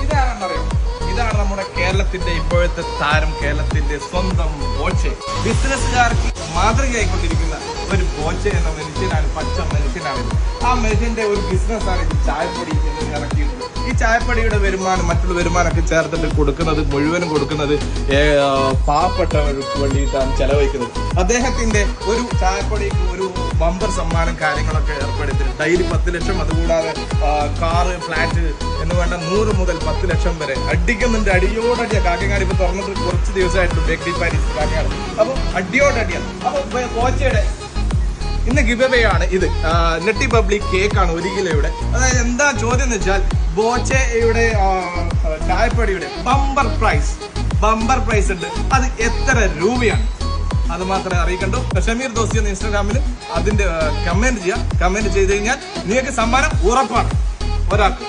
ഇതാണെന്നറിയോ, ഇതാണ് നമ്മുടെ കേരളത്തിന്റെ ഇപ്പോഴത്തെ താരം, കേരളത്തിന്റെ സ്വന്തം ബോച്ചെ. ബിസിനസ്സുകാർക്ക് മാതൃകയായിക്കൊണ്ടിരിക്കുന്ന ഒരു ബോച്ചെ എന്ന മനുഷ്യനാണ്, പച്ച മനുഷ്യനാണ്. ആ മനുഷ്യന്റെ ഒരു ബിസിനസ്സാണ് ഇത് ചായപ്പൊടി ഇറക്കിയിട്ടുള്ളത്. ഈ ചായപ്പൊടിയുടെ വരുമാനം, മറ്റുള്ള വരുമാനമൊക്കെ ചേർത്തിട്ട് മുഴുവനും കൊടുക്കുന്നത് പാവപ്പെട്ടവർക്ക് വേണ്ടിയിട്ടാണ് ചെലവഴിക്കുന്നത്. അദ്ദേഹത്തിന്റെ ഒരു ചായപ്പൊടിക്ക് ഒരു ബമ്പർ സമ്മാനം കാര്യങ്ങളൊക്കെ ഏർപ്പെടുത്തിയിട്ടുണ്ട്. ഡെയിലി 10 ലക്ഷം, അതുകൂടാതെ കാറ്, ഫ്ലാറ്റ് എന്ന് വേണ്ട 100 മുതൽ 10 ലക്ഷം വരെ അടിക്കുന്നുണ്ട്. അടിയോടടിയാണ്. കാക്കങ്ങാടി ഇപ്പൊ തുറന്നിട്ട് കുറച്ച് ദിവസമായിട്ടുള്ളൂ, ബേക്കറി പാരീസ് കാക്കങ്ങാടി. അപ്പൊ അടിയോടടിയാണ്. അപ്പൊ ബോച്ചയുടെ ഇന്ന് ഗിവ് അവേ ആണ് ഇത്. നെട്ടി പബ്ലിക് കേക്കാണ് 1 കിലോയുടെ. അതായത് എന്താ ചോദ്യം എന്ന് വെച്ചാൽ, ബോച്ചയുടെ ചായപ്പൊടിയുടെ ബമ്പർ പ്രൈസ് ഉണ്ട്. അത് എത്ര രൂപയാണ്? അത് മാത്രമേ അറിയിക്കണ്ടു. ഷമീർ ദോസ്തി എന്ന ഇൻസ്റ്റാഗ്രാമിൽ അതിന്റെ കമന്റ് ചെയ്ത് കഴിഞ്ഞാൽ നിങ്ങൾക്ക് സമ്മാനം ഉറപ്പാണ് ഒരാൾക്ക്.